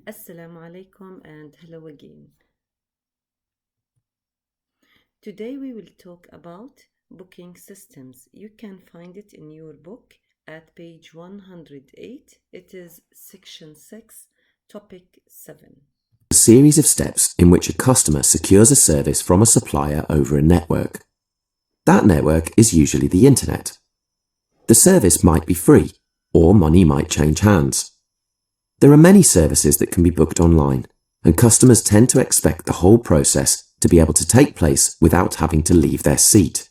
Assalamu alaikum and hello again. Today we will talk about booking systems. You can find it in your book at page 108. It is section 6, topic 7. A series of steps in which a customer secures a service from a supplier over a network. That network is usually the internet. The service might be free, or money might change hands. There are many services that can be booked online, and customers tend to expect the whole process to be able to take place without having to leave their seat.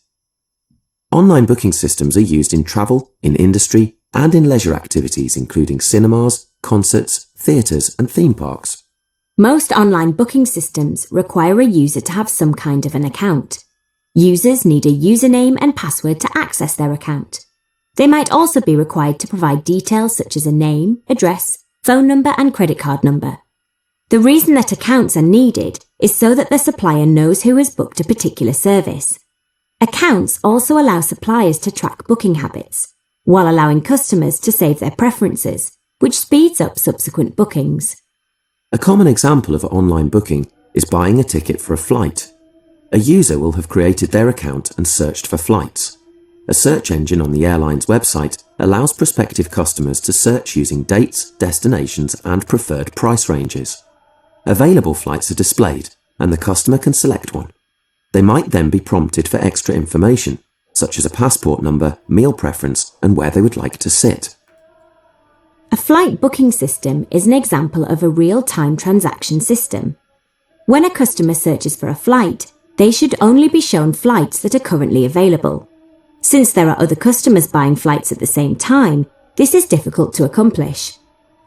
Online booking systems are used in travel, in industry, and in leisure activities including cinemas, concerts, theatres, and theme parks. Most online booking systems require a user to have some kind of an account. Users need a username and password to access their account. They might also be required to provide details such as a name, address, phone number, and credit card number. The reason that accounts are needed is so that the supplier knows who has booked a particular service. Accounts also allow suppliers to track booking habits, while allowing customers to save their preferences, which speeds up subsequent bookings. A common example of online booking is buying a ticket for a flight. A user will have created their account and searched for flights. A search engine on the airline's website allows prospective customers to search using dates, destinations, and preferred price ranges. Available flights are displayed, and the customer can select one. They might then be prompted for extra information, such as a passport number, meal preference, and where they would like to sit. A flight booking system is an example of a real-time transaction system. When a customer searches for a flight, they should only be shown flights that are currently available. Since there are other customers buying flights at the same time, this is difficult to accomplish.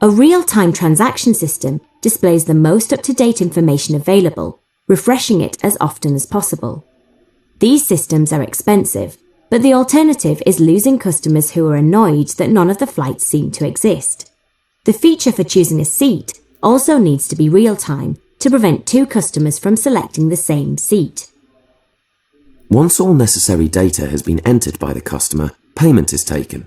A real-time transaction system displays the most up-to-date information available, refreshing it as often as possible. These systems are expensive, but the alternative is losing customers who are annoyed that none of the flights seem to exist. The feature for choosing a seat also needs to be real-time to prevent two customers from selecting the same seat. Once all necessary data has been entered by the customer, payment is taken.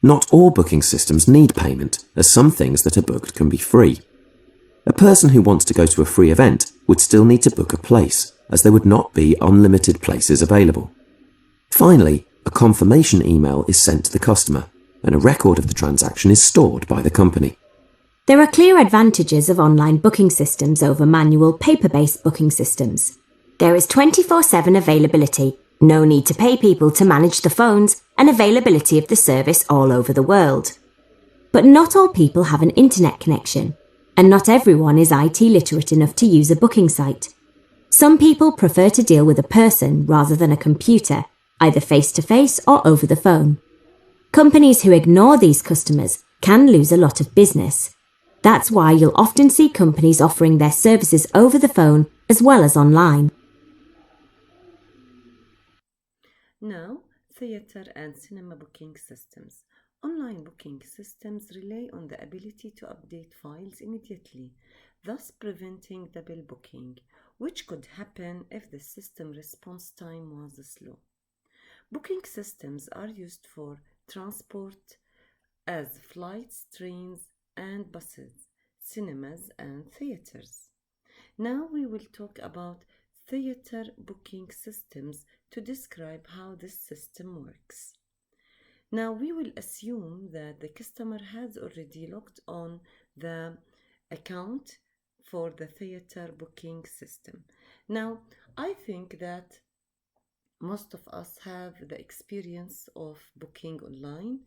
Not all booking systems need payment, as some things that are booked can be free. A person who wants to go to a free event would still need to book a place, as there would not be unlimited places available. Finally, a confirmation email is sent to the customer, and a record of the transaction is stored by the company. There are clear advantages of online booking systems over manual paper-based booking systems. There is 24/7 availability, no need to pay people to manage the phones, and availability of the service all over the world. But not all people have an internet connection, and not everyone is IT literate enough to use a booking site. Some people prefer to deal with a person rather than a computer, either face-to-face or over the phone. Companies who ignore these customers can lose a lot of business. That's why you'll often see companies offering their services over the phone as well as online. Now, theater and cinema booking systems. Online booking systems rely on the ability to update files immediately, thus preventing double booking, which could happen if the system response time was slow. Booking systems are used for transport as flights, trains, and buses, cinemas, and theaters. Now we will talk about theater booking systems to describe how this system works. Now we will assume that the customer has already logged on the account for the theater booking system. Now I think that most of us have the experience of booking online,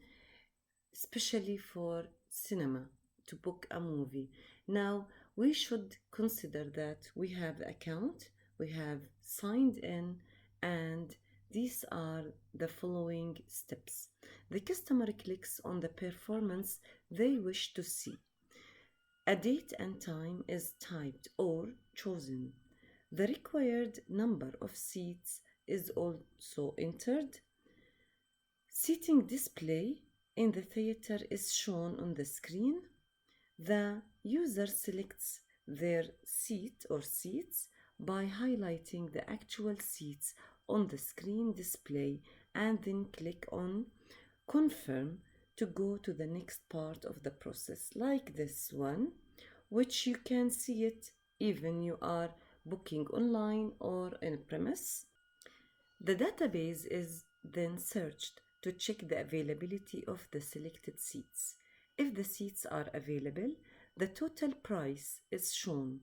especially for cinema, to book a movie. Now we should consider that we have the account, we have signed in, and these are the following steps. The customer clicks on the performance they wish to see. A date and time is typed or chosen. The required number of seats is also entered. Seating display in the theater is shown on the screen. The user selects their seat or seats by highlighting the actual seats on the screen display and then click on confirm to go to the next part of the process, like this one, which you can see it even you are booking online or in premise. The database is then searched to check the availability of the selected seats. If the seats are available, the total price is shown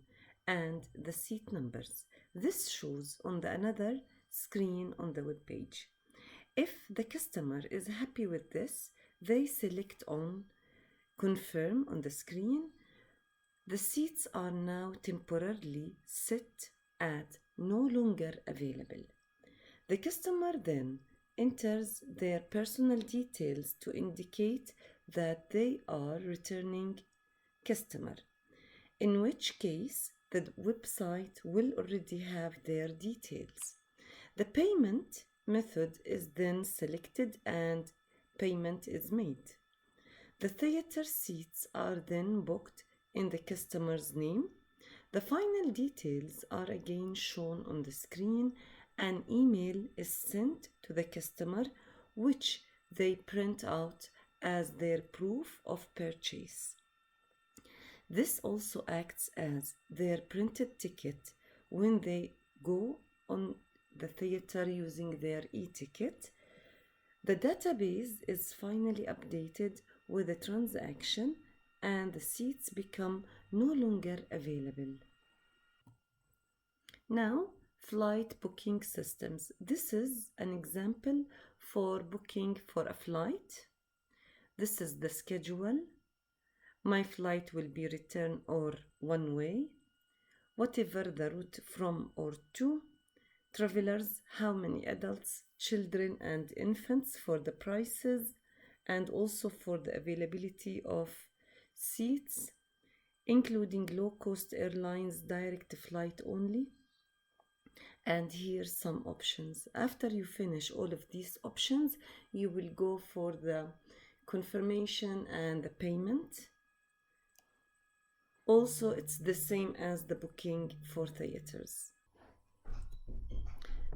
and the seat numbers. This shows on the another screen on the web page. If the customer is happy with this, they select on confirm on the screen. The seats are now temporarily set at no longer available. The customer then enters their personal details to indicate that they are returning customer, in which case the website will already have their details. The payment method is then selected and payment is made. The theater seats are then booked in the customer's name. The final details are again shown on the screen. An email is sent to the customer, which they print out as their proof of purchase. This also acts as their printed ticket when they go on the theater using their e-ticket. The database is finally updated with the transaction and the seats become no longer available. Now, flight booking systems. This is an example for booking for a flight. This is the schedule. My flight will be return or one way, whatever the route from or to. Travelers, how many adults, children and infants for the prices and also for the availability of seats, including low-cost airlines, direct flight only. And here's some options. After you finish all of these options, you will go for the confirmation and the payment. Also, it's the same as the booking for theaters.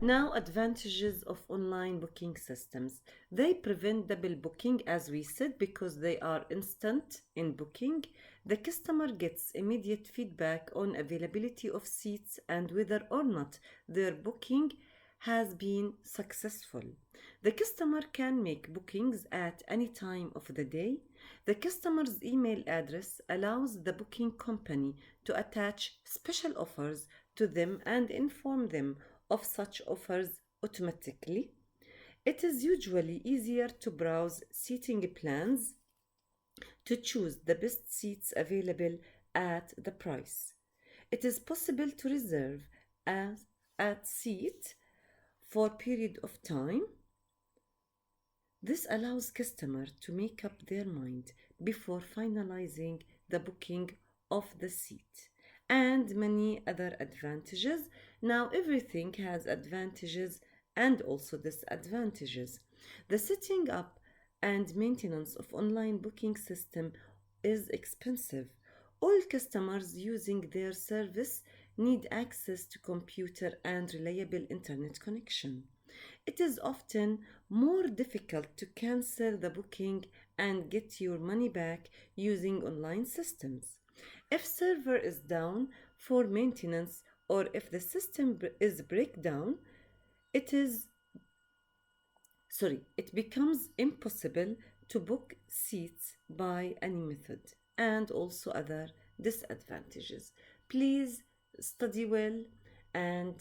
Now, advantages of online booking systems. They prevent double booking, as we said, because they are instant in booking. The customer gets immediate feedback on availability of seats and whether or not their booking has been successful. The customer can make bookings at any time of the day. The customer's email address allows the booking company to attach special offers to them and inform them of such offers automatically. It is usually easier to browse seating plans to choose the best seats available at the price. It is possible to reserve a seat for a period of time. This allows customers to make up their mind before finalizing the booking of the seat, and many other advantages. Now, everything has advantages and also disadvantages. The setting up and maintenance of online booking system is expensive. All customers using their service need access to computer and reliable internet connection. It is often more difficult to cancel the booking and get your money back using online systems. If server is down for maintenance or if the system is breakdown, it becomes impossible to book seats by any method, and also other disadvantages. Please study well and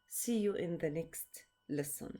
see you in the next lesson.